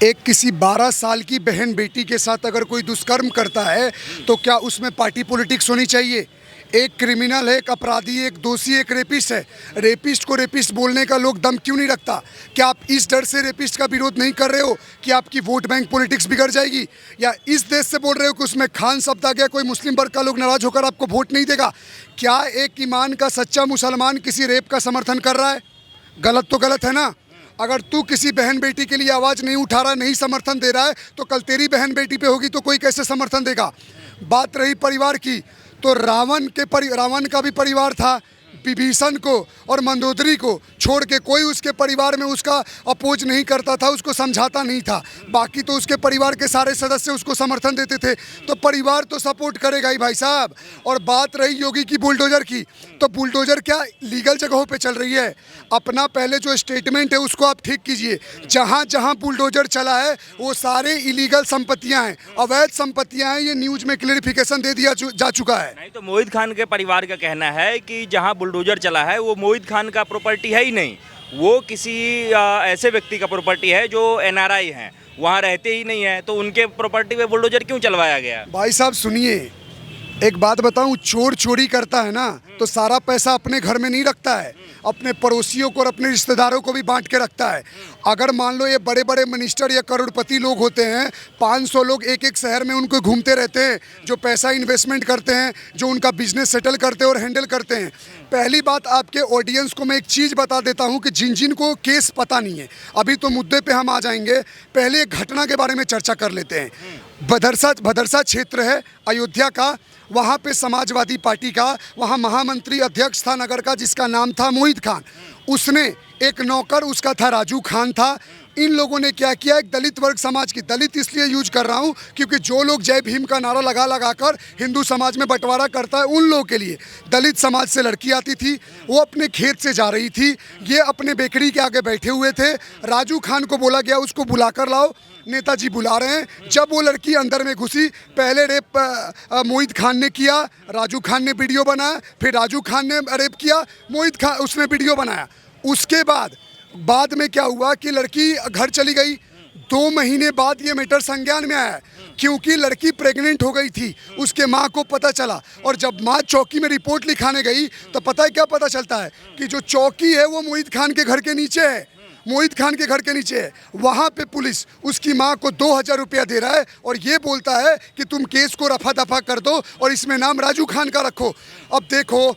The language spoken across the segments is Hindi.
एक किसी 12 साल की बहन बेटी के साथ अगर कोई दुष्कर्म करता है तो क्या उसमें पार्टी पॉलिटिक्स होनी चाहिए? एक क्रिमिनल है, एक अपराधी, एक दोषी, एक रेपिस्ट है। रेपिस्ट को रेपिस्ट बोलने का लोग दम क्यों नहीं रखता? क्या आप इस डर से रेपिस्ट का विरोध नहीं कर रहे हो कि आपकी वोट बैंक पॉलिटिक्स बिगड़ जाएगी? या इस देश से बोल रहे हो कि उसमें खान शब्द आ गया, कोई मुस्लिम वर्ग का लोग नाराज होकर आपको वोट नहीं देगा? क्या एक ईमान का सच्चा मुसलमान किसी रेप का समर्थन कर रहा है? गलत तो गलत है ना। अगर तू किसी बहन बेटी के लिए आवाज़ नहीं उठा रहा, नहीं समर्थन दे रहा है, तो कल तेरी बहन बेटी पे होगी तो कोई कैसे समर्थन देगा? बात रही परिवार की, तो रावण का भी परिवार था। विभीषण को और मंदोदरी को छोड़ के कोई उसके परिवार में उसका अपोज नहीं करता था, उसको समझाता नहीं था। बाकी तो उसके परिवार के सारे सदस्य उसको समर्थन देते थे। तो परिवार तो सपोर्ट करेगा ही भाई साहब। और बात रही योगी की बुलडोजर की, तो बुलडोजर क्या लीगल जगहों पे चल रही है? अपना पहले जो स्टेटमेंट है उसको आप ठीक कीजिए। जहाँ जहाँ बुलडोजर चला है वो सारे इलीगल संपत्तियाँ हैं, अवैध संपत्तियाँ हैं। ये न्यूज़ में क्लियरिफिकेशन दे दिया जा चुका है। नहीं तो मोहित खान के परिवार का कहना है कि जहां बुलडोजर चला है वो मोहित खान का प्रॉपर्टी है ही नहीं, वो किसी ऐसे व्यक्ति का प्रॉपर्टी है जो एनआरआई हैं, वहां रहते ही नहीं है, तो उनके प्रॉपर्टी पे बुलडोजर क्यों चलवाया गया? भाई साहब सुनिए, एक बात बताऊं, चोर चोरी करता है ना तो सारा पैसा अपने घर में नहीं रखता है, अपने पड़ोसियों को और अपने रिश्तेदारों को भी बांट के रखता है। अगर मान लो ये बड़े बड़े मिनिस्टर या करोड़पति लोग होते हैं, 500 लोग एक एक शहर में उनको घूमते रहते हैं, जो पैसा इन्वेस्टमेंट करते हैं, जो उनका बिजनेस सेटल करते हैं और हैंडल करते हैं। पहली बात, आपके ऑडियंस को मैं एक चीज़ बता देता हूं कि जिन जिन को केस पता नहीं है, अभी तो मुद्दे पे हम आ जाएंगे, पहले एक घटना के बारे में चर्चा कर लेते हैं। भदरसा क्षेत्र है अयोध्या का, वहाँ पे समाजवादी पार्टी का वहाँ महामंत्री अध्यक्ष था नगर का, जिसका नाम था मोहित खान। उसने एक नौकर, उसका था राजू खान था। इन लोगों ने क्या किया, एक दलित वर्ग समाज की, दलित इसलिए यूज कर रहा हूँ क्योंकि जो लोग जय भीम का नारा लगा कर हिंदू समाज में बंटवारा करता है, उन लोगों के लिए दलित समाज से लड़की आती थी, वो अपने खेत से जा रही थी, ये अपने बेकरी के आगे बैठे हुए थे। राजू खान को बोला गया उसको बुला कर लाओ, नेताजी बुला रहे हैं। जब वो लड़की अंदर में घुसी, पहले रेप मोहित खान ने किया, राजू खान ने वीडियो बनाया, फिर राजू खान ने रेप किया, मोहित खान उसने वीडियो बनाया। उसके बाद में क्या हुआ कि लड़की घर चली गई। 2 महीने बाद ये मैटर संज्ञान में आया क्योंकि लड़की प्रेग्नेंट हो गई थी, उसके माँ को पता चला। और जब माँ चौकी में रिपोर्ट लिखाने गई तो पता है क्या पता चलता है कि जो चौकी है वो मोहित खान के घर के नीचे है, मोहित खान के घर के नीचे है। वहाँ पे पुलिस उसकी माँ को 2000 रुपया दे रहा है और ये बोलता है कि तुम केस को रफा दफा कर दो और इसमें नाम राजू खान का रखो। अब देखो,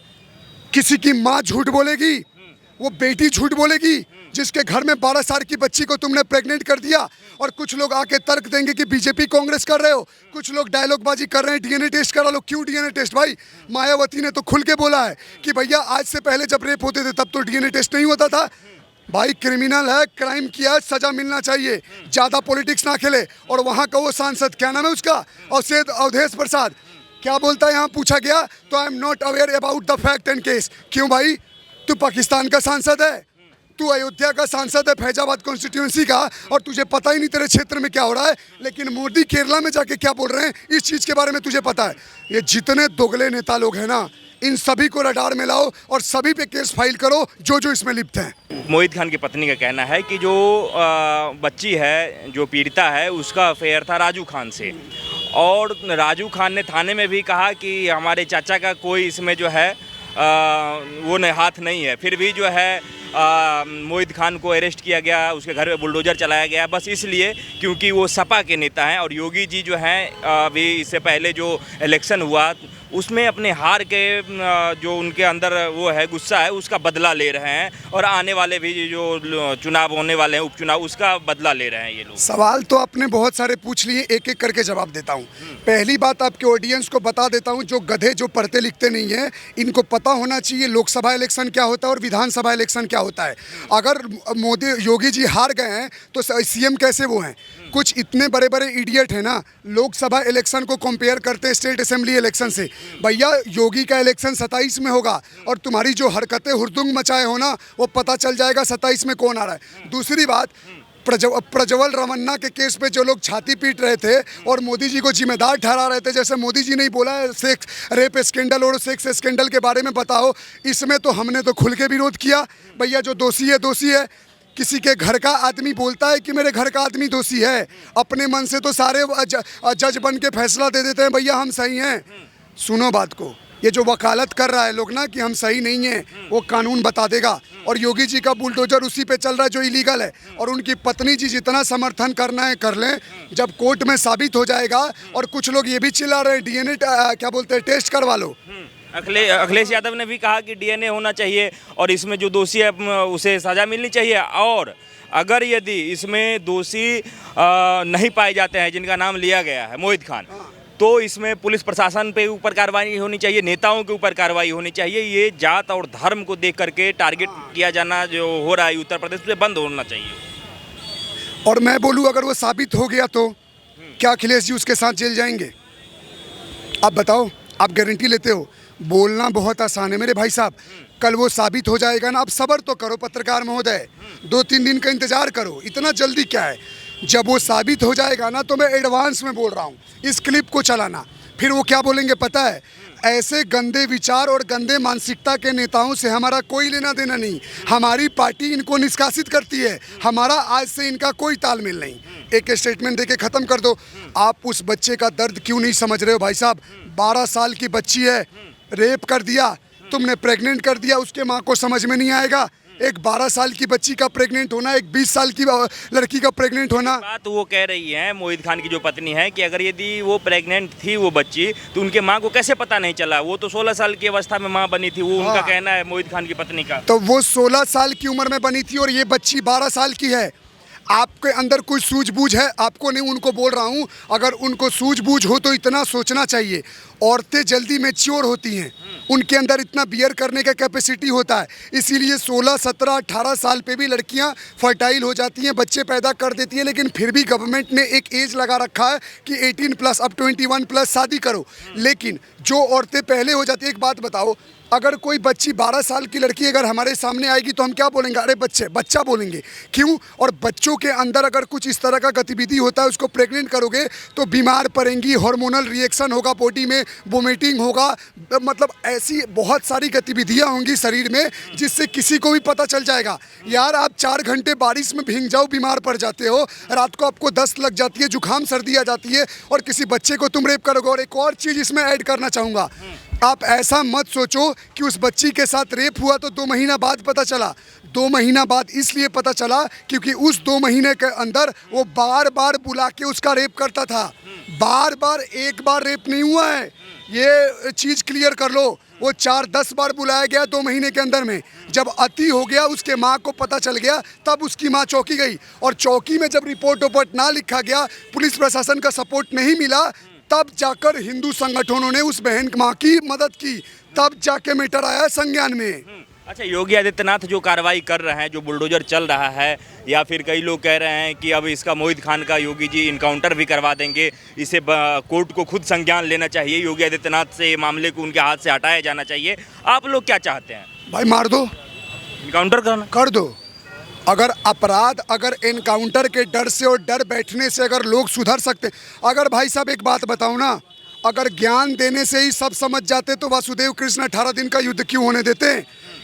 किसी की माँ झूठ बोलेगी, वो बेटी झूठ बोलेगी जिसके घर में 12 साल की बच्ची को तुमने प्रेग्नेंट कर दिया। और कुछ लोग आके तर्क देंगे कि बीजेपी कांग्रेस कर रहे हो, कुछ लोग डायलॉगबाजी कर रहे हैं, डीएनए टेस्ट करा लो। क्यों डीएनए टेस्ट भाई? मायावती ने तो खुल के बोला है कि भैया आज से पहले जब रेप होते थे तब तो डीएनए टेस्ट नहीं होता था। भाई क्रिमिनल है, क्राइम किया, सजा मिलना चाहिए, ज़्यादा पॉलिटिक्स ना खेले। और वहाँ का वो सांसद, क्या नाम है उसका, अवधेश प्रसाद, क्या बोलता है, यहाँ पूछा गया तो I am not aware about the fact and case. क्यों भाई? तू पाकिस्तान का सांसद है, तू अयोध्या का सांसद है, फैजाबाद कॉन्स्टिट्यूंसी का, और तुझे पता ही नहीं तेरे क्षेत्र में क्या हो रहा है। लेकिन मोदी केरला में जाके क्या बोल रहे हैं इस चीज़ के बारे में तुझे पता है। ये जितने दोगले नेता लोग हैं ना, इन सभी को रडार में लाओ और सभी पे केस फाइल करो जो जो इसमें लिप्त हैं। मोहित खान की पत्नी का कहना है कि जो बच्ची है, जो पीड़िता है, उसका अफेयर था राजू खान से। और राजू खान ने थाने में भी कहा कि हमारे चाचा का कोई इसमें जो है वो हाथ नहीं है। फिर भी जो है मोहित खान को अरेस्ट किया गया, उसके घर में बुलडोजर चलाया गया, बस इसलिए क्योंकि वो सपा के नेता हैं। और योगी जी जो हैं, अभी इससे पहले जो इलेक्शन हुआ उसमें अपने हार के जो उनके अंदर वो है गुस्सा है, उसका बदला ले रहे हैं। और आने वाले भी जो चुनाव होने वाले हैं, उपचुनाव, उसका बदला ले रहे हैं ये लोग। सवाल तो आपने बहुत सारे पूछ लिए, एक एक करके जवाब देता हूँ। पहली बात आपके ऑडियंस को बता देता हूँ, जो गधे जो पढ़ते लिखते नहीं हैं, इनको पता होना चाहिए लोकसभा इलेक्शन क्या होता है और विधानसभा इलेक्शन क्या होता है। अगर योगी जी हार गए हैं तो सीएम कैसे वो हैं? कुछ इतने बड़े बड़े इडियट हैं ना, लोकसभा इलेक्शन को कंपेयर करते स्टेट असेंबली इलेक्शन से। भैया योगी का इलेक्शन 27 में होगा और तुम्हारी जो हरकतें हुड़दुंग मचाए हो ना, वो पता चल जाएगा 27 में कौन आ रहा है। दूसरी बात, प्रज्वल रमन्ना के केस पे जो लोग छाती पीट रहे थे और मोदी जी को जिम्मेदार ठहरा रहे थे, जैसे मोदी जी ने बोला है सेक्स रेप स्कैंडल और सेक्स स्कैंडल के बारे में बताओ, इसमें तो हमने तो खुल के विरोध किया। भैया जो दोषी है दोषी है। किसी के घर का आदमी बोलता है कि मेरे घर का आदमी दोषी है, अपने मन से तो सारे जज बन के फैसला दे देते हैं भैया हम सही हैं। सुनो बात को, ये जो वकालत कर रहा है लोग ना कि हम सही नहीं हैं, वो कानून बता देगा। और योगी जी का बुलडोजर उसी पे चल रहा है जो इलीगल है, और उनकी पत्नी जी जितना समर्थन करना है कर लें, जब कोर्ट में साबित हो जाएगा। और कुछ लोग ये भी चिल्ला रहे हैं डीएनए क्या बोलते हैं टेस्ट करवा लो। अखिलेश यादव ने भी कहा कि डीएनए होना चाहिए और इसमें जो दोषी है उसे सज़ा मिलनी चाहिए, और अगर यदि इसमें दोषी नहीं पाए जाते हैं जिनका नाम लिया गया है मोहित खान, तो इसमें पुलिस प्रशासन पे ऊपर कार्रवाई होनी चाहिए, नेताओं के ऊपर कार्रवाई होनी चाहिए। ये जात और धर्म को देख करके टारगेट किया जाना जो हो रहा है उत्तर प्रदेश में बंद होना चाहिए। और मैं बोलूँ अगर वो साबित हो गया तो क्या अखिलेश जी उसके साथ जेल जाएंगे? आप बताओ, आप गारंटी लेते हो? बोलना बहुत आसान है मेरे भाई साहब, कल वो साबित हो जाएगा ना। आप सब्र तो करो पत्रकार महोदय, 2-3 दिन का इंतजार करो, इतना जल्दी क्या है। जब वो साबित हो जाएगा ना तो मैं एडवांस में बोल रहा हूँ इस क्लिप को चलाना। फिर वो क्या बोलेंगे पता है? ऐसे गंदे विचार और गंदे मानसिकता के नेताओं से हमारा कोई लेना देना नहीं, हमारी पार्टी इनको निष्कासित करती है, हमारा आज से इनका कोई तालमेल नहीं। एक स्टेटमेंट देके ख़त्म कर दो। आप उस बच्चे का दर्द क्यों नहीं समझ रहे हो भाई साहब? 12 साल की बच्ची है, रेप कर दिया तुमने, प्रेग्नेंट कर दिया, उसके माँ को समझ में नहीं आएगा? एक 12 साल की बच्ची का प्रेग्नेंट होना, एक 20 साल की लड़की का प्रेग्नेंट होना। बात वो कह रही है मोहित खान की जो पत्नी है कि अगर यदि वो प्रेग्नेंट थी वो बच्ची, तो उनके माँ को कैसे पता नहीं चला? वो तो 16 साल की अवस्था में माँ बनी थी, वो उनका कहना है मोहित खान की पत्नी का। तो वो 16 साल की उम्र में बनी थी और ये बच्ची 12 साल की है। आपके अंदर कोई सूझबूझ है? आपको नहीं, उनको बोल रहा हूँ, अगर उनको सूझबूझ हो तो इतना सोचना चाहिए। औरतें जल्दी मैच्योर होती हैं, उनके अंदर इतना बियर करने का कैपेसिटी होता है, इसीलिए 16, 17, 18 साल पे भी लड़कियां फर्टाइल हो जाती हैं, बच्चे पैदा कर देती हैं। लेकिन फिर भी गवर्नमेंट ने एक एज लगा रखा है कि 18+, अब 21+ शादी करो। लेकिन जो औरतें पहले हो जाती है, एक बात बताओ, अगर कोई बच्ची 12 साल की लड़की अगर हमारे सामने आएगी तो हम क्या बोलेंगे? अरे बच्चा बोलेंगे। क्यों? और बच्चों के अंदर अगर कुछ इस तरह का गतिविधि होता है, उसको प्रेग्नेंट करोगे तो बीमार पड़ेंगी, हार्मोनल रिएक्शन होगा बॉडी में, वोमिटिंग होगा, मतलब ऐसी बहुत सारी गतिविधियां होंगी शरीर में जिससे किसी को भी पता चल जाएगा। यार आप 4 घंटे बारिश में भीग जाओ, बीमार पड़ जाते हो, रात को आपको दस्त लग जाती है, जुकाम सर्दी आ जाती है, और किसी बच्चे को तुम रेप करोगे। और एक और चीज़ इसमें ऐड करना चाहूँगा, आप ऐसा मत सोचो कि उस बच्ची के साथ रेप हुआ तो 2 महीना बाद पता चला। 2 महीना बाद इसलिए पता चला क्योंकि उस 2 महीने के अंदर वो बार बार बुला के उसका रेप करता था। बार बार, एक बार रेप नहीं हुआ है, ये चीज़ क्लियर कर लो। वो 4-10 बार बुलाया गया 2 महीने के अंदर में। जब अति हो गया, उसके माँ को पता चल गया, तब उसकी माँ चौकी गई, और चौकी में जब रिपोर्ट वोपोर्ट ना लिखा गया, पुलिस प्रशासन का सपोर्ट नहीं मिला, तब जाकर हिंदू संगठनों ने उस बहन माँ की मदद की, तब जाके मैटर आया संज्ञान में। अच्छा, योगी आदित्यनाथ जो कार्रवाई कर रहे हैं, जो बुलडोजर चल रहा है, या फिर कई लोग कह रहे हैं कि अब इसका मोहित खान का योगी जी इनकाउंटर भी करवा देंगे, इसे कोर्ट को खुद संज्ञान लेना चाहिए, योगी आदित्यनाथ से मामले को उनके हाथ से हटाया जाना चाहिए। आप लोग क्या चाहते हैं? भाई मार दो, इनकाउंटर कर दो। अगर अपराध, अगर एनकाउंटर के डर से और डर बैठने से अगर लोग सुधर सकते, अगर भाई साहब एक बात बताऊं ना, अगर ज्ञान देने से ही सब समझ जाते तो वासुदेव कृष्ण 18 दिन का युद्ध क्यों होने देते?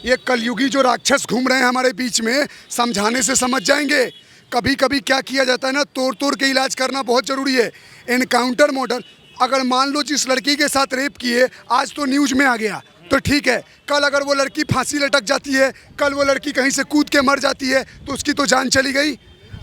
ये कलयुगी जो राक्षस घूम रहे हैं हमारे बीच में, समझाने से समझ जाएंगे। कभी कभी क्या किया जाता है ना, तोड़ के इलाज करना बहुत ज़रूरी है। एनकाउंटर मॉडल, अगर मान लो जिस लड़की के साथ रेप किए, आज तो न्यूज़ में आ गया तो ठीक है, कल अगर वो लड़की फांसी लटक जाती है, कल वो लड़की कहीं से कूद के मर जाती है, तो उसकी तो जान चली गई।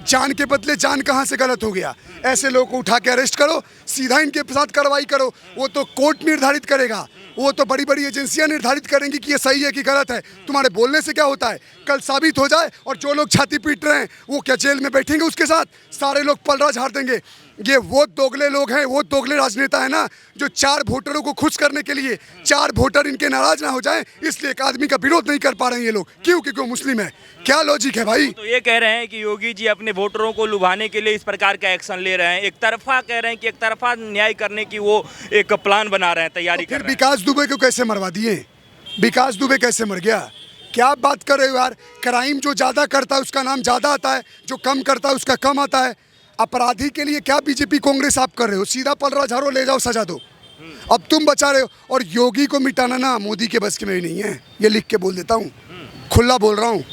जान के बदले जान कहाँ से गलत हो गया? ऐसे लोगों को उठा के अरेस्ट करो, सीधा इनके साथ कार्रवाई करो। वो तो कोर्ट निर्धारित करेगा, वो तो बड़ी बड़ी एजेंसियां निर्धारित करेंगी कि ये सही है कि गलत है। तुम्हारे बोलने से क्या होता है? कल साबित हो जाए और जो लोग छाती पीट रहे हैं वो क्या जेल में बैठेंगे? उसके साथ सारे लोग पलड़ा झाड़ देंगे। ये वो दोगले लोग हैं, वो दोगले राजनेता है ना, जो 4 वोटरों को खुश करने के लिए, 4 वोटर इनके नाराज ना हो जाएं, इसलिए एक आदमी का विरोध नहीं कर पा रहे हैं ये लोग। क्यों? क्योंकि वो मुस्लिम है। क्या लॉजिक है भाई? तो ये कह रहे हैं कि योगी जी अपने वोटरों को लुभाने के लिए इस प्रकार का एक्शन ले रहे हैं, एक तरफा कह रहे हैं कि एक तरफा न्याय करने की वो एक प्लान बना रहे हैं, तैयारी कर रहे हैं। विकास दुबे को कैसे मरवा दिए? विकास दुबे कैसे मर गया? क्या बात कर रहे हो यार? क्राइम जो ज़्यादा करता है उसका नाम ज़्यादा आता है, जो कम करता है उसका कम आता है। अपराधी के लिए क्या बीजेपी कांग्रेस आप कर रहे हो? सीधा पलड़ा झाड़ो, ले जाओ, सजा दो। अब तुम बचा रहे हो। और योगी को मिटाना ना मोदी के बस के में ही नहीं है, ये लिख के बोल देता हूँ, खुला बोल रहा हूँ।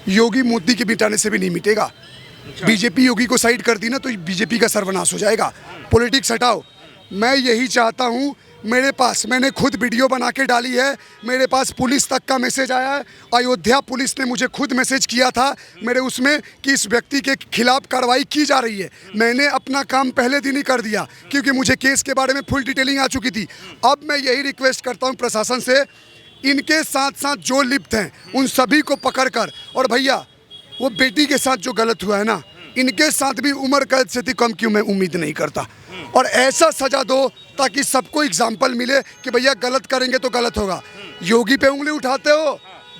योगी मोदी के मिटाने से भी नहीं मिटेगा। बीजेपी योगी को साइड कर दी ना तो बीजेपी का सर्वनाश हो जाएगा। पॉलिटिक्स हटाओ। मैं यही चाहता हूँ। मेरे पास, मैंने खुद वीडियो बना के डाली है, मेरे पास पुलिस तक का मैसेज आया है। अयोध्या पुलिस ने मुझे खुद मैसेज किया था मेरे उसमें कि इस व्यक्ति के खिलाफ कार्रवाई की जा रही है। मैंने अपना काम पहले दिन ही कर दिया क्योंकि मुझे केस के बारे में फुल डिटेलिंग आ चुकी थी। अब मैं यही रिक्वेस्ट करता हूँ प्रशासन से, इनके साथ साथ जो लिप्त हैं उन सभी को पकड़ कर, और भैया वो बेटी के साथ जो गलत हुआ है ना, इनके साथ भी उम्र कैद से थी कम, क्यों मैं उम्मीद नहीं करता। और ऐसा सजा दो ताकि सबको एग्जाम्पल मिले कि भैया गलत करेंगे तो गलत होगा। योगी पे उंगली उठाते हो,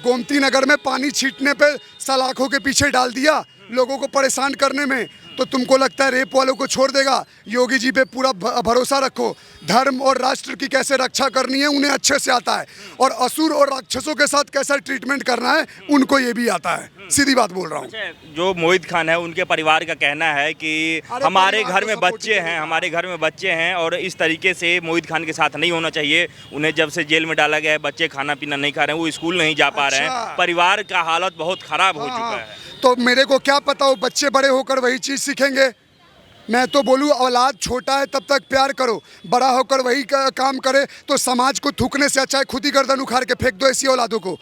गोमती नगर में पानी छींटने पे सलाखों के पीछे डाल दिया लोगों को परेशान करने में, तो तुमको लगता है रेप वालों को छोड़ देगा। योगी जी पे पूरा भरोसा रखो। धर्म और राष्ट्र की कैसे रक्षा करनी है उन्हें अच्छे से आता है, और असुर और राक्षसों के साथ कैसा ट्रीटमेंट करना है उनको ये भी आता है। सीधी बात बोल रहा हूँ। जो मोहित खान है उनके परिवार का कहना है कि हमारे घर में बच्चे हैं, हमारे घर में बच्चे हैं, और इस तरीके से मोहित खान के साथ नहीं होना चाहिए। उन्हें जब से जेल में डाला गया है, बच्चे खाना पीना नहीं खा रहे हैं, वो स्कूल नहीं जा पा रहे हैं, परिवार का हालत बहुत खराब हो चुका है। तो मेरे को क्या पता वो बच्चे बड़े होकर वही चीज़ सीखेंगे। मैं तो बोलूँ औलाद छोटा है तब तक प्यार करो, बड़ा होकर वही काम करे तो समाज को थूकने से अच्छा है खुद ही गर्दन उखाड़ के फेंक दो ऐसी औलादों को।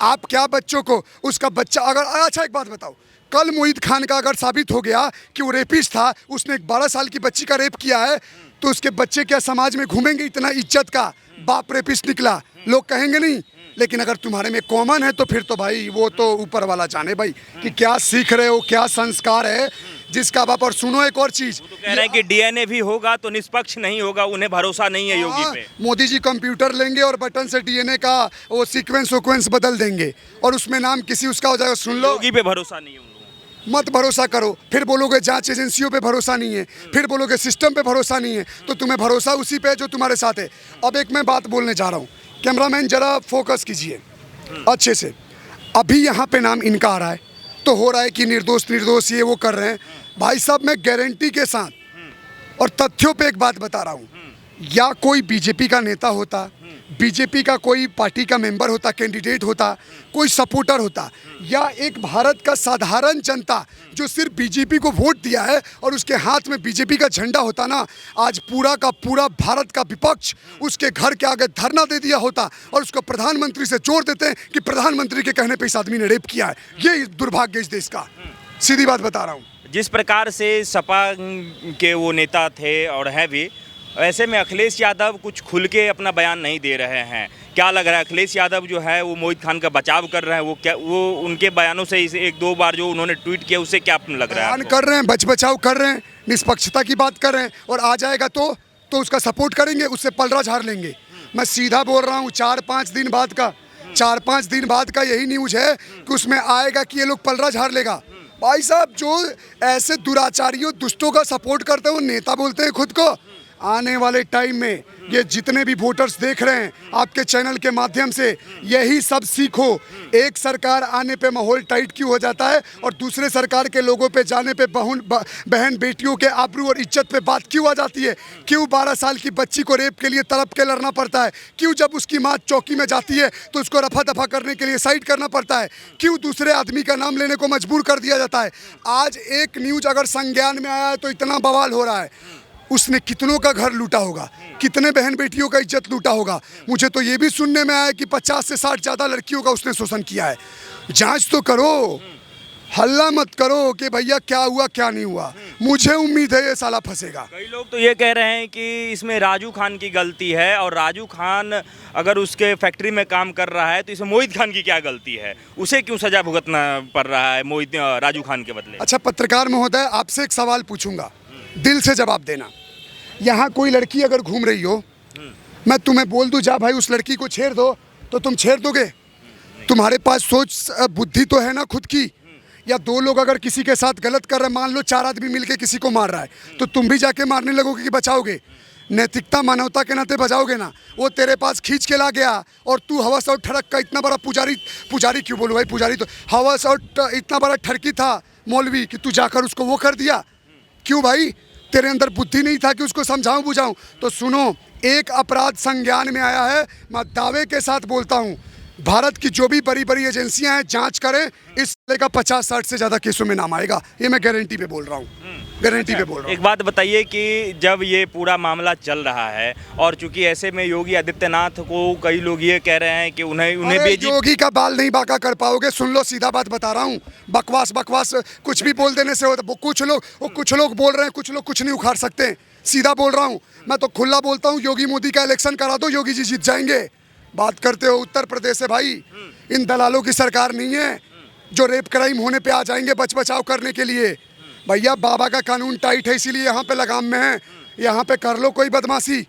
आप क्या बच्चों को, उसका बच्चा अगर, अच्छा एक बात बताओ, कल मोहित खान का अगर साबित हो गया कि वो रेपिस्ट था, उसने एक 12 साल की बच्ची का रेप किया है, तो उसके बच्चे क्या समाज में घूमेंगे इतना इज्जत का, बाप रेपिस्ट निकला, लोग कहेंगे नहीं। लेकिन अगर तुम्हारे में कॉमन है तो फिर तो भाई वो तो ऊपर वाला जाने भाई कि क्या सीख रहे हो, क्या संस्कार है जिसका बाप। और सुनो एक और चीज, तो कह रहे हैं कि डीएनए भी होगा तो निष्पक्ष नहीं होगा, उन्हें भरोसा नहीं है योगी पे। मोदी जी कंप्यूटर लेंगे और बटन से डीएनए का वो सीक्वेंस बदल देंगे और उसमें नाम किसी उसका हो जाएगा। सुन लो, योगी पे भरोसा नहीं है, मत भरोसा करो। फिर बोलोगे जांच एजेंसियों पे भरोसा नहीं है, फिर बोलोगे सिस्टम पे भरोसा नहीं है, तो तुम्हें भरोसा उसी पे है जो तुम्हारे साथ है। अब एक मैं बात बोलने जा रहा हूँ, कैमरामैन जरा फोकस कीजिए अच्छे से। अभी यहाँ पे नाम इनका आ रहा है तो हो रहा है कि निर्दोष निर्दोष ये वो कर रहे हैं। भाई साहब मैं गारंटी के साथ और तथ्यों पे एक बात बता रहा हूँ, या कोई बीजेपी का नेता होता, बीजेपी का कोई पार्टी का मेंबर होता, कैंडिडेट होता, कोई सपोर्टर होता, या एक भारत का साधारण जनता जो सिर्फ बीजेपी को वोट दिया है और उसके हाथ में बीजेपी का झंडा होता ना, आज पूरा का पूरा भारत का विपक्ष उसके घर के आगे धरना दे दिया होता और उसको प्रधानमंत्री से जोड़ देते हैं कि प्रधानमंत्री के कहने पर इस आदमी ने रेप किया है। ये दुर्भाग्य इस देश का, सीधी बात बता रहा हूँ। जिस प्रकार से सपा के वो नेता थे और हैं भी, ऐसे में अखिलेश यादव कुछ खुल के अपना बयान नहीं दे रहे हैं। क्या लग रहा है अखिलेश यादव जो है वो मोहित खान का बचाव कर रहे हैं? वो क्या, वो उनके बयानों से इसे एक दो बार जो उन्होंने ट्वीट किया उससे क्या लग रहा है? बयान कर रहे हैं, बचाव कर रहे हैं, निष्पक्षता की बात कर रहे हैं, और आ जाएगा तो उसका सपोर्ट करेंगे, उससे पलड़ा झाड़ लेंगे। मैं सीधा बोल रहा हूँ, 4-5 दिन बाद का यही न्यूज़ है कि उसमें आएगा कि ये लोग पलड़ा झाड़ लेगा। भाई साहब जो ऐसे दुराचारियों दुष्टों का सपोर्ट करते हैं वो नेता बोलते हैं खुद को। आने वाले टाइम में ये जितने भी वोटर्स देख रहे हैं आपके चैनल के माध्यम से, यही सब सीखो। एक सरकार आने पे माहौल टाइट क्यों हो जाता है और दूसरे सरकार के लोगों पे जाने पे बहन बेटियों के आबरू और इज्जत पे बात क्यों आ जाती है? क्यों 12 साल की बच्ची को रेप के लिए तड़प के लड़ना पड़ता है? क्यों जब उसकी माँ चौकी में जाती है तो उसको रफा दफा करने के लिए साइड करना पड़ता है? क्यों दूसरे आदमी का नाम लेने को मजबूर कर दिया जाता है? आज एक न्यूज़ अगर संज्ञान में आया है तो इतना बवाल हो रहा है। उसने कितनों का घर लूटा होगा, कितने बहन बेटियों का इज्जत लूटा होगा। मुझे तो ये भी सुनने में आया कि 50 से 60 ज़्यादा लड़कियों का उसने शोषण किया है। जांच तो करो, हल्ला मत करो कि भैया क्या हुआ क्या नहीं हुआ। मुझे उम्मीद है ये साला फंसेगा। कई लोग तो ये कह रहे हैं कि इसमें राजू खान की गलती है, और राजू खान अगर उसके फैक्ट्री में काम कर रहा है तो इसमें मोहित खान की क्या गलती है? उसे क्यों सजा भुगतना पड़ रहा है राजू खान के बदले? अच्छा पत्रकार महोदय, आपसे एक सवाल पूछूंगा, दिल से जवाब देना। यहाँ कोई लड़की अगर घूम रही हो, मैं तुम्हें बोल दूं जा भाई उस लड़की को छेड़ दो, तो तुम छेड़ दोगे? तुम्हारे पास सोच बुद्धि तो है ना खुद की। या दो लोग अगर किसी के साथ गलत कर रहे हैं, मान लो 4 आदमी मिलके किसी को मार रहा है, तो तुम भी जाके मारने लगोगे कि बचाओगे? नैतिकता मानवता के नाते बचाओगे ना। वो तेरे पास खींच के ला गया और तू हवस और ठड़क का इतना बड़ा पुजारी क्यों बोलूँ भाई, पुजारी तो हवस और इतना बड़ा ठरकी था मौलवी कि तू जाकर उसको वो कर दिया। क्यों भाई? तेरे अंदर बुद्धि नहीं था कि उसको समझाऊं बुझाऊं? तो सुनो, एक अपराध संज्ञान में आया है। मैं दावे के साथ बोलता हूं, भारत की जो भी बड़ी बड़ी एजेंसियां हैं जांच करें, इस का 50-60 से ज़्यादा केसों में नाम आएगा, ये मैं गारंटी पे बोल रहा हूँ, गारंटी पे बोल रहा हूँ। एक बात बताइए कि जब ये पूरा मामला चल रहा है और चूंकि ऐसे में योगी आदित्यनाथ को कई लोग ये कह रहे हैं कि उन्हें अरे बेजी योगी का बाल नहीं बांका कर पाओगे, सुन लो, सीधा बात बता रहा हूँ। बकवास बकवास कुछ भी बोल देने से होता, कुछ लोग बोल रहे हैं, कुछ लोग कुछ नहीं उखाड़ सकते। सीधा बोल रहा हूँ, मैं तो खुला बोलता हूँ, योगी मोदी का इलेक्शन करा दो, योगी जी जीत जाएंगे। बात करते हो उत्तर प्रदेश से भाई, इन दलालों की सरकार नहीं है जो रेप क्राइम होने पे आ जाएंगे बचाव करने के लिए। भैया बाबा का कानून टाइट है, इसीलिए यहाँ पे लगाम में है। यहाँ पे कर लो कोई बदमाशी,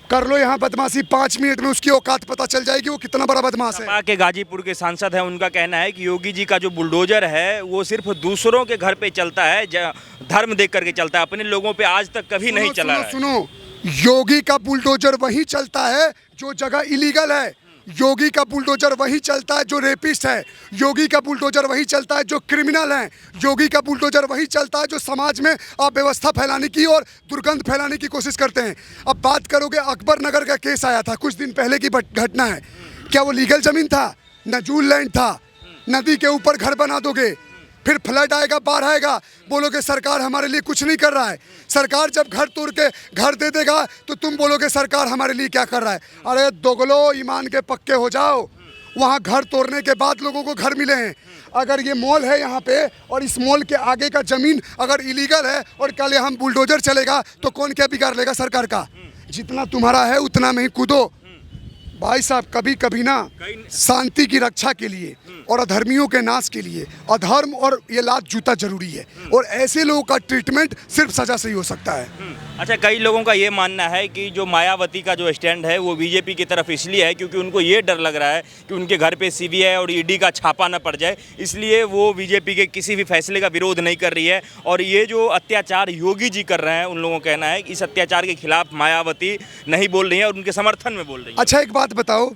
कर लो यहाँ बदमाशी, 5 मिनट में उसकी औकात पता चल जाएगी वो कितना बड़ा बदमाश है। सपा के गाजीपुर के सांसद हैं, उनका कहना है कि योगी जी का जो बुलडोजर है वो सिर्फ दूसरों के घर पे चलता है, धर्म देख करके चलता है, अपने लोगों पे आज तक कभी नहीं चला है। सुनो, योगी का बुलडोजर वही चलता है जो जगह इलीगल है, योगी का बुलडोजर वही चलता है जो रेपिस्ट है, योगी का बुलडोजर वही चलता है जो क्रिमिनल हैं, योगी का बुलडोजर वही चलता है जो समाज में अव्यवस्था फैलाने की और दुर्गंध फैलाने की कोशिश करते हैं। अब बात करोगे, अकबर नगर का केस आया था, कुछ दिन पहले की घटना है, क्या वो लीगल जमीन था? नजूल लैंड था, नदी के ऊपर घर बना दोगे, फिर फ्लड आएगा, बाढ़ आएगा, बोलोगे सरकार हमारे लिए कुछ नहीं कर रहा है। सरकार जब घर तोड़ के घर दे देगा तो तुम बोलोगे सरकार हमारे लिए क्या कर रहा है। अरे दोगलो, ईमान के पक्के हो जाओ। वहाँ घर तोड़ने के बाद लोगों को घर मिले हैं। अगर ये मॉल है यहाँ पे और इस मॉल के आगे का ज़मीन अगर इलीगल है और कल हम बुलडोजर चलेगा तो कौन क्या बिगाड़ लेगा सरकार का? जितना तुम्हारा है उतना में ही कूदो भाई साहब। कभी कभी ना शांति की रक्षा के लिए और अधर्मियों के नाश के लिए अधर्म और ये लात जूता जरूरी है, और ऐसे लोगों का ट्रीटमेंट सिर्फ सजा से ही हो सकता है। अच्छा, कई लोगों का ये मानना है कि जो मायावती का जो स्टैंड है वो बीजेपी की तरफ इसलिए है क्योंकि उनको ये डर लग रहा है कि उनके घर पे सीबीआई और ईडी का छापा न पड़ जाए, इसलिए वो बीजेपी के किसी भी फैसले का विरोध नहीं कर रही है। और ये जो अत्याचार योगी जी कर रहे हैं, उन लोगों का कहना है कि इस अत्याचार के खिलाफ मायावती नहीं बोल रही है और उनके समर्थन में बोल रही है। अच्छा एक बात बताओ,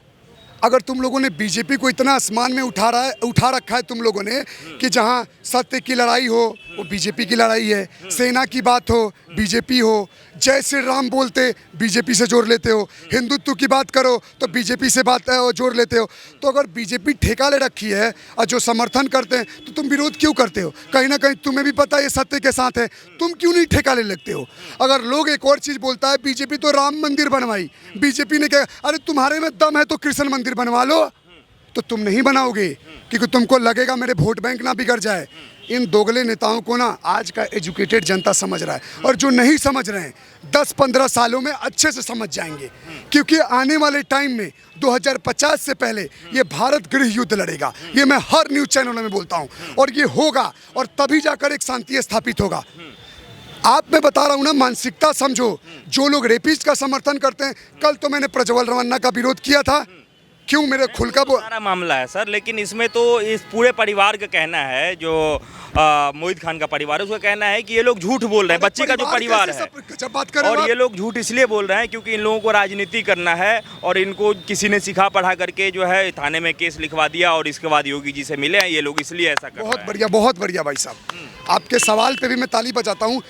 अगर तुम लोगों ने बीजेपी को इतना आसमान में उठा रखा है तुम लोगों ने कि जहां सत्य की लड़ाई हो वो बीजेपी की लड़ाई है, सेना की बात हो बीजेपी हो, जय श्री राम बोलते बीजेपी से जोड़ लेते हो, हिंदुत्व की बात करो तो बीजेपी से बात जोड़ लेते हो। तो अगर बीजेपी ठेका ले रखी है और जो समर्थन करते हैं तो तुम विरोध क्यों करते हो? कहीं ना कहीं तुम्हें भी पता है ये सत्य के साथ है, तुम क्यों नहीं ठेका ले लगते हो? अगर लोग एक और चीज़ बोलता है, बीजेपी तो राम मंदिर बनवाई, बीजेपी ने कहा अरे तुम्हारे में दम है तो कृष्ण मंदिर बनवा लो, तो तुम नहीं बनाओगे क्योंकि तुमको लगेगा मेरे वोट बैंक ना बिगड़ जाए। इन दोगले नेताओं को ना आज का एजुकेटेड जनता समझ रहा है, और जो नहीं समझ रहे हैं 10-15 सालों में अच्छे से समझ जाएंगे, क्योंकि आने वाले टाइम में 2050 से पहले ये भारत गृह युद्ध लड़ेगा। ये मैं हर न्यूज़ चैनलों में बोलता हूँ, और ये होगा और तभी जाकर एक शांति स्थापित होगा। आप मैं बता रहा हूँ ना, मानसिकता समझो। जो लोग रेपिस्ट का समर्थन करते हैं, कल तो मैंने प्रज्वल रवन्ना का विरोध किया था, क्यों मेरे खुल का सारा मामला है सर, लेकिन इसमें तो इस पूरे परिवार का कहना है, जो मोहित खान का परिवार है उसका कहना है कि ये लोग झूठ बोल रहे हैं, बच्चे का जो परिवार है, जब बात करें और ये लोग झूठ इसलिए बोल रहे हैं क्योंकि इन लोगों को राजनीति करना है और इनको किसी ने सिखा पढ़ा करके जो है थाने में केस लिखवा दिया और इसके बाद योगी जी से मिले हैं, ये लोग इसलिए ऐसा कर बहुत बढ़िया, बहुत बढ़िया भाई साहब, आपके सवाल पे भी मैं ताली बजाता हूँ।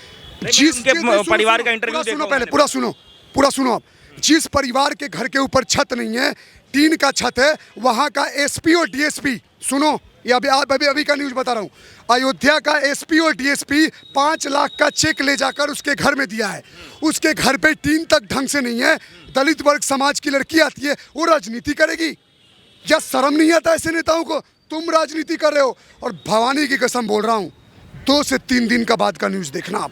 जिस परिवार का इंटरव्यू सुनो, पहले पूरा सुनो आप। जिस परिवार के घर के ऊपर छत नहीं है, टीन का छत है, वहाँ का एसपी और डीएसपी, सुनो ये अभी का न्यूज़ बता रहा हूँ, अयोध्या का एसपी और डीएसपी 5 लाख का चेक ले जाकर उसके घर में दिया है। उसके घर पे टीन तक ढंग से नहीं है, दलित वर्ग समाज की लड़की आती है, वो राजनीति करेगी? या शर्म नहीं आता ऐसे नेताओं को? तुम राजनीति कर रहे हो, और भवानी की कसम बोल रहा हूँ 2 से 3 दिन का बाद का न्यूज़ देखना आप,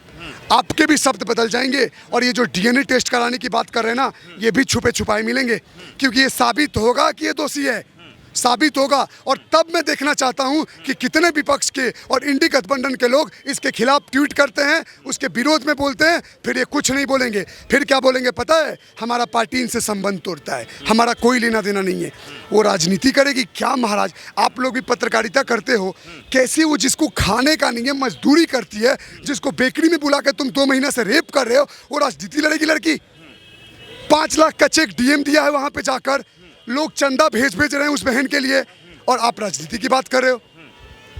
आपके भी शब्द बदल जाएंगे। और ये जो डीएनए टेस्ट कराने की बात कर रहे हैं ना, ये भी छुपे छुपाए मिलेंगे, क्योंकि ये साबित होगा कि ये दोषी है, साबित होगा। और तब मैं देखना चाहता हूं कि कितने विपक्ष के और इंडी गठबंधन के लोग इसके खिलाफ ट्वीट करते हैं, उसके विरोध में बोलते हैं, फिर ये कुछ नहीं बोलेंगे। फिर क्या बोलेंगे पता है? हमारा पार्टी इनसे संबंध तोड़ता है, हमारा कोई लेना देना नहीं है। वो राजनीति करेगी क्या महाराज? आप लोग भी पत्रकारिता करते हो, कैसे वो जिसको खाने का नहीं है मजदूरी करती है, जिसको बेकरी में बुला के तुम 2 महीना से रेप कर रहे हो, वो राजनीति लड़ेगी लड़की? 5 लाख का चेक डीएम दिया है, वहाँ पे जाकर लोग चंदा भेज रहे हैं उस बहन के लिए, और आप राजनीति की बात कर रहे हो।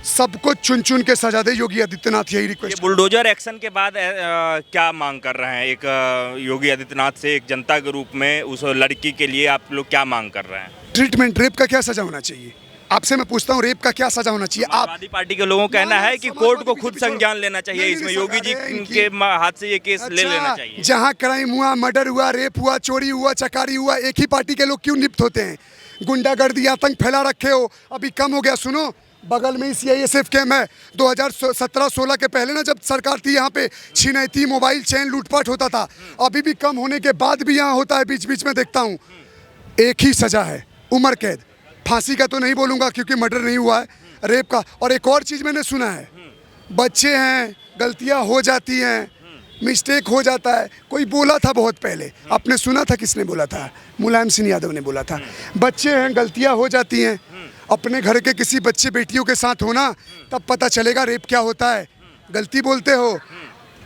सबको चुन चुन के सजा दे योगी आदित्यनाथ, यही रिक्वेस्ट। बुलडोजर एक्शन के बाद क्या मांग कर रहे हैं एक योगी आदित्यनाथ से, एक जनता के रूप में उस लड़की के लिए आप लोग क्या मांग कर रहे हैं? ट्रीटमेंट, रेप का क्या सजा होना चाहिए? आपसे मैं पूछता हूँ रेप का क्या सजा होना चाहिए? आप समाजवादी पार्टी के लोगों का कहना है कि कोर्ट को खुद संज्ञान लेना चाहिए, नहीं, इसमें नहीं, योगी जी अरे इनकी- के हाथ से ये केस ले लेना चाहिए। जहाँ क्राइम हुआ, मर्डर हुआ, रेप हुआ, चोरी हुआ, चकारी हुआ, एक ही पार्टी के लोग क्यों नियुक्त होते हैं? गुंडागर्दी, आतंक फैला रखे हो, अभी कम हो गया। सुनो, बगल में ही सीआईएसएफ कैम्प है। 2017-16 के पहले ना जब सरकार थी यहाँ पे छिनैती, मोबाइल चैन लूटपाट होता था। अभी भी कम होने के बाद भी यहाँ होता है, बीच बीच में देखता हूँ। एक ही सजा है, उम्र कैद। फांसी का तो नहीं बोलूँगा क्योंकि मर्डर नहीं हुआ है, रेप का। और एक और चीज़ मैंने सुना है, बच्चे हैं, गलतियाँ हो जाती हैं, मिस्टेक हो जाता है। कोई बोला था बहुत पहले, आपने सुना था, किसने बोला था? मुलायम सिंह यादव ने बोला था, बच्चे हैं, गलतियाँ हो जाती हैं। अपने घर के किसी बच्चे बेटियों के साथ होना, तब पता चलेगा रेप क्या होता है। गलती बोलते हो,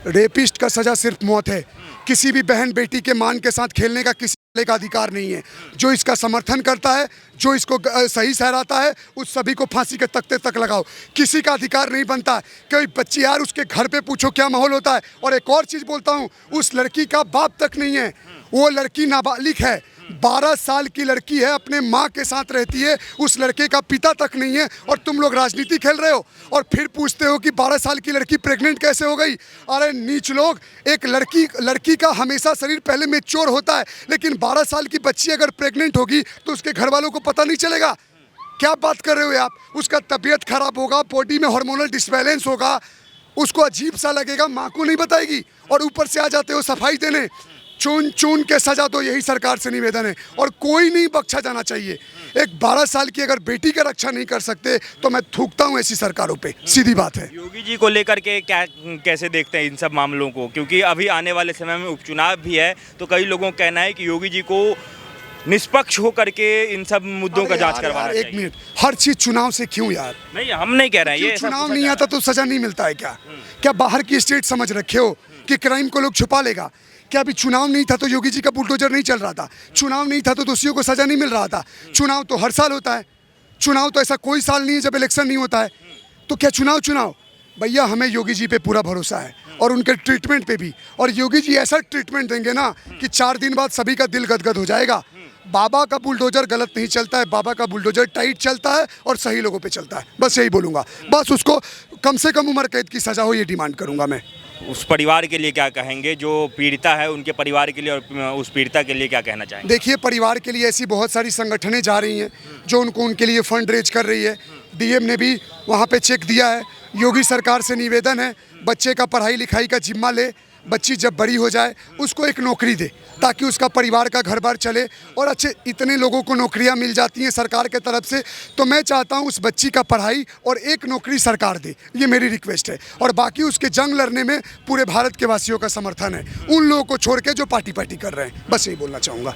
रेपिस्ट का सज़ा सिर्फ मौत है। किसी भी बहन बेटी के मान के साथ खेलने का किसी का अधिकार नहीं है। जो इसका समर्थन करता है, जो इसको सही ठहराता है, उस सभी को फांसी के तख्ते तक लगाओ। किसी का अधिकार नहीं बनता। कोई बच्ची यार, उसके घर पे पूछो क्या माहौल होता है। और एक और चीज़ बोलता हूँ, उस लड़की का बाप तक नहीं है, वो लड़की नाबालिग है, 12 साल की लड़की है, अपने माँ के साथ रहती है, उस लड़के का पिता तक नहीं है। और तुम लोग राजनीति खेल रहे हो और फिर पूछते हो कि 12 साल की लड़की प्रेग्नेंट कैसे हो गई। अरे नीच लोग, एक लड़की का हमेशा शरीर पहले मैच्योर होता है, लेकिन 12 साल की बच्ची अगर प्रेग्नेंट होगी तो उसके घर वालों को पता नहीं चलेगा। क्या बात कर रहे हो आप? उसका तबीयत खराब होगा, बॉडी में हार्मोनल डिसबैलेंस होगा, उसको अजीब सा लगेगा, माँ को नहीं बताएगी। और ऊपर से आ जाते हो सफाई देने। चुन चुन के सजा दो, यही सरकार से निवेदन है। और कोई नहीं बख्शा जाना चाहिए। एक 12 साल की अगर बेटी का रक्षा नहीं कर सकते तो मैं थूकता हूँ ऐसी सरकारों पे, सीधी बात है। योगी जी को लेकर के क्या कैसे देखते हैं इन सब मामलों को? क्योंकि अभी आने वाले समय में उपचुनाव भी है, तो कई लोगों का कहना है कि योगी जी को निष्पक्ष होकर के इन सब मुद्दों का जांच करवाना चाहिए। एक मिनट, हर चीज चुनाव से क्यों यार? नहीं, हम नहीं कह रहे हैं, ये चुनाव नहीं आता तो सजा नहीं मिलता है क्या? क्या बाहर की स्टेट समझ रखे हो कि क्राइम को लोग छुपा लेगा? क्या अभी चुनाव नहीं था तो योगी जी का बुलडोजर नहीं चल रहा था? चुनाव नहीं था तो दोषियों को सजा नहीं मिल रहा था? चुनाव तो हर साल होता है। चुनाव तो ऐसा कोई साल नहीं है जब इलेक्शन नहीं होता है। तो क्या चुनाव भैया, हमें योगी जी पे पूरा भरोसा है और उनके ट्रीटमेंट पे भी। और योगी जी ऐसा ट्रीटमेंट देंगे ना कि 4 दिन बाद सभी का दिल गदगद हो जाएगा। बाबा का बुलडोजर गलत नहीं चलता है, बाबा का बुलडोजर टाइट चलता है और सही लोगों पे चलता है। बस यही बोलूँगा। बस उसको कम से कम उम्र कैद की सजा हो, ये डिमांड करूँगा मैं। उस परिवार के लिए क्या कहेंगे जो पीड़िता है, उनके परिवार के लिए, और उस पीड़िता के लिए क्या कहना चाहेंगे? देखिए, परिवार के लिए ऐसी बहुत सारी संगठनें जा रही हैं जो उनके लिए फंड रेज कर रही है। डीएम ने भी वहाँ पे चेक दिया है। योगी सरकार से निवेदन है, बच्चे का पढ़ाई लिखाई का जिम्मा ले, बच्ची जब बड़ी हो जाए उसको एक नौकरी दे ताकि उसका परिवार का घर बार चले। और अच्छे इतने लोगों को नौकरियां मिल जाती हैं सरकार के तरफ से, तो मैं चाहता हूं उस बच्ची का पढ़ाई और एक नौकरी सरकार दे, ये मेरी रिक्वेस्ट है। और बाकी उसके जंग लड़ने में पूरे भारत के वासियों का समर्थन है, उन लोगों को छोड़ के जो पार्टी कर रहे हैं। बस यही बोलना चाहूँगा।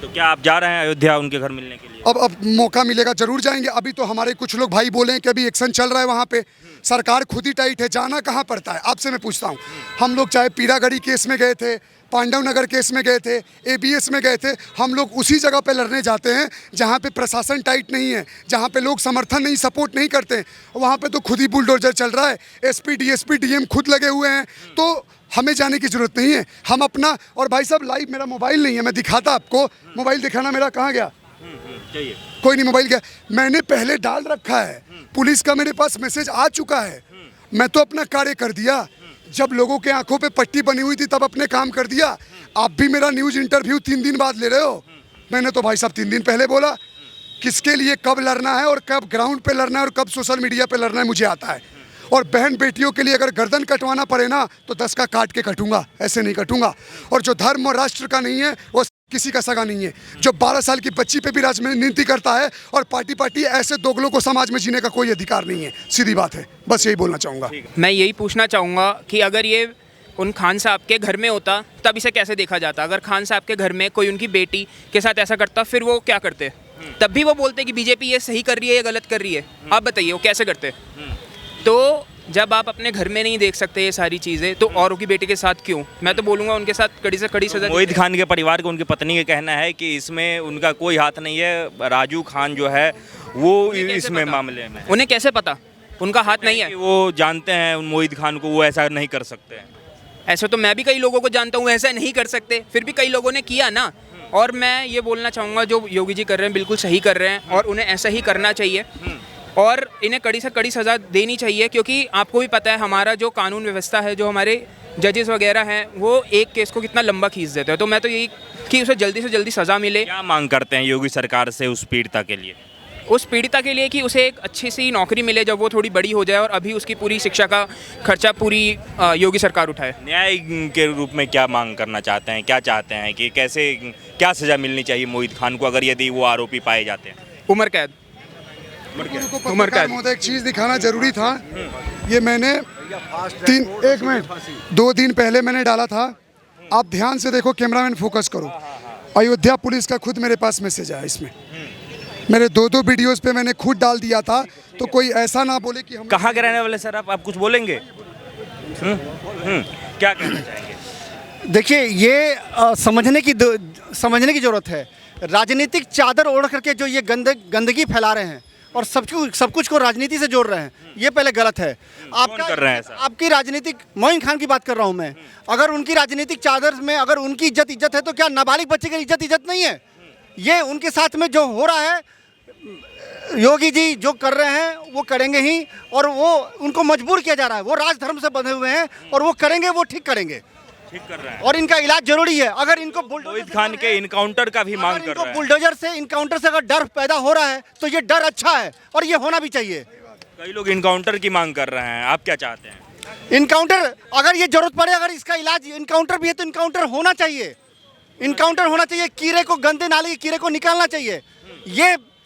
तो क्या आप जा रहे हैं अयोध्या उनके घर मिलने के लिए? अब मौका मिलेगा जरूर जाएंगे। अभी तो हमारे कुछ लोग भाई बोले हैं कि अभी एक्शन चल रहा है वहाँ पे, सरकार खुद ही टाइट है, जाना कहाँ पड़ता है? आपसे मैं पूछता हूँ, हम लोग चाहे पीरागढ़ी केस में गए थे, पांडव नगर केस में गए थे, एबीएस में गए थे, हम लोग उसी जगह पे लड़ने जाते हैं जहाँ पे प्रशासन टाइट नहीं है, जहाँ पे लोग समर्थन नहीं, सपोर्ट नहीं करते हैं। वहाँ पे तो खुद ही बुलडोजर चल रहा है, एसपी डीएसपी डीएम खुद लगे हुए हैं। तो हमें जाने की जरूरत नहीं है, हम अपना। और भाई साहब, लाइव मेरा मोबाइल नहीं है, मैं दिखाता आपको। मोबाइल दिखाना मेरा कहाँ गया? कोई नहीं, मोबाइल गया। मैंने पहले डाल रखा है, पुलिस का मेरे पास मैसेज आ चुका है। मैं तो अपना कार्य कर दिया। जब लोगों के आंखों पे पट्टी बनी हुई थी तब अपने काम कर दिया। आप भी मेरा न्यूज़ इंटरव्यू 3 दिन बाद ले रहे हो। मैंने तो भाई साहब 3 दिन पहले बोला किसके लिए कब लड़ना है और कब ग्राउंड पे लड़ना है और कब सोशल मीडिया पे लड़ना है, मुझे आता है। और बहन बेटियों के लिए अगर गर्दन कटवाना पड़े ना तो 10 का काट के कटूंगा, ऐसे नहीं कटूंगा। और जो धर्म और राष्ट्र का नहीं है वो किसी का सगा नहीं है। जो 12 साल की बच्ची पे भी राजनीति करता है और पार्टी ऐसे दोगलों को समाज में जीने का कोई अधिकार नहीं है, सीधी बात है। बस यही बोलना चाहूँगा। मैं यही पूछना चाहूँगा कि अगर ये उन खान साहब के घर में होता तब इसे कैसे देखा जाता? अगर खान साहब के घर में कोई उनकी बेटी के साथ ऐसा करता, फिर वो क्या करते? तब भी वो बोलते कि बीजेपी ये सही कर रही है या गलत कर रही है। आप बताइए वो कैसे करते? तो जब आप अपने घर में नहीं देख सकते ये सारी चीज़ें, तो औरों की बेटी के साथ क्यों? मैं तो बोलूँगा उनके साथ कड़ी से कड़ी सजा। मोहित खान के परिवार को, उनकी पत्नी का कहना है कि इसमें उनका कोई हाथ नहीं है। राजू खान जो है वो इसमें मामले में, उन्हें कैसे पता उनका हाथ नहीं है? वो जानते हैं मोहित खान को, वो ऐसा नहीं कर सकते हैं। ऐसा तो मैं भी कई लोगों को जानता हूँ ऐसा नहीं कर सकते, फिर भी कई लोगों ने किया ना। और मैं ये बोलना चाहूँगा जो योगी जी कर रहे हैं बिल्कुल सही कर रहे हैं और उन्हें ऐसा ही करना चाहिए और इन्हें कड़ी से कड़ी सज़ा देनी चाहिए, क्योंकि आपको भी पता है हमारा जो कानून व्यवस्था है, जो हमारे जजेस वगैरह हैं, वो एक केस को कितना लंबा खींच देते हैं। तो मैं तो यही कि उसे जल्दी से जल्दी सज़ा मिले। क्या मांग करते हैं योगी सरकार से उस पीड़िता के लिए? उस पीड़िता के लिए कि उसे एक अच्छी सी नौकरी मिले जब वो थोड़ी बड़ी हो जाए, और अभी उसकी पूरी शिक्षा का खर्चा पूरी योगी सरकार उठाए। न्याय के रूप में क्या मांग करना चाहते हैं, क्या चाहते हैं कि कैसे क्या सज़ा मिलनी चाहिए मोहित खान को अगर यदि वो आरोपी पाए जाते हैं? उम्र कैद। उनको उम्र पत्रकार कैद। महोदय एक चीज़ दिखाना जरूरी था। ये मैंने 2 दिन पहले मैंने डाला था। आप ध्यान से देखो, कैमरामैन फोकस करो। अयोध्या पुलिस का खुद मेरे पास मैसेज आया इसमें। मेरे 2 वीडियोस पे मैंने खुद डाल दिया था, तो कोई ऐसा ना बोले कि हम कहाँ के रहने वाले सर आप कुछ बोलेंगे? क्या कहना चाहेंगे? देखिए, ये समझने की ज़रूरत है। राजनीतिक चादर ओढ़ करके जो ये गंदगी फैला रहे हैं और सब कुछ को राजनीति से जोड़ रहे हैं, ये पहले गलत है। कौन कर रहे हैं ऐसा? आपकी राजनीतिक, मोइन खान की बात कर रहा हूँ मैं। अगर उनकी राजनीतिक चादर में अगर उनकी इज्जत है, तो क्या नाबालिग बच्चे की इज्जत नहीं है? ये उनके साथ में जो हो रहा है, योगी जी जो कर रहे हैं वो करेंगे ही, और वो उनको मजबूर किया जा रहा है। वो राजधर्म से बंधे हुए हैं और वो करेंगे, वो ठीक करेंगे, ठीक कर रहे हैं। और इनका इलाज जरूरी है। अगर इनको मोहित खान के इनकाउंटर का भी मांग कर रहे हैं। बुलडोजर से, इनकाउंटर से अगर डर पैदा हो रहा है, तो ये डर अच्छा है और ये होना भी चाहिए। कई लोग इनकाउंटर की मांग कर रहे हैं, आप क्या चाहते हैं? इनकाउंटर, अगर ये जरूरत पड़े, अगर इसका इलाज इनकाउंटर भी है, तो इनकाउंटर होना चाहिए। इनकाउंटर होना चाहिए। कीड़े को, गंदे नाले के कीड़े को निकालना चाहिए।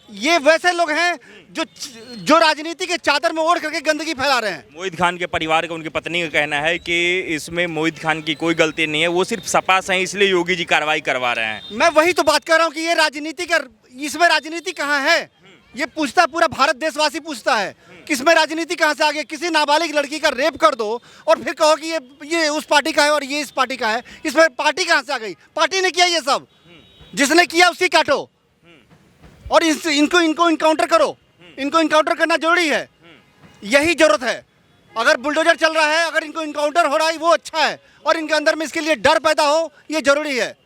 ये वैसे लोग हैं जो राजनीति के चादर में ओढ़ करके गंदगी फैला रहे हैं। मोहित खान के परिवार का, उनकी पत्नी का कहना है कि इसमें मोहित खान की कोई गलती नहीं है, वो सिर्फ सपा से हैं, इसलिए योगी जी कार्रवाई करवा रहे हैं। मैं वही तो बात कर रहा हूँ कि ये राजनीति का, इसमें राजनीति कहाँ है? ये पूछता, पूरा भारत देशवासी पूछता है, किसमें राजनीति कहाँ से आ गई? किसी नाबालिग लड़की का रेप कर दो और फिर कहो कि ये उस पार्टी का है और ये इस पार्टी का है। इसमें पार्टी कहाँ से आ गई? पार्टी ने किया ये सब, जिसने किया उसकी काटो और इनको इनकाउंटर करो। इनको इनकाउंटर करना जरूरी है, यही जरूरत है। अगर बुलडोजर चल रहा है, अगर इनको इनकाउंटर हो रहा है, वो अच्छा है, और इनके अंदर में इसके लिए डर पैदा हो, ये जरूरी है।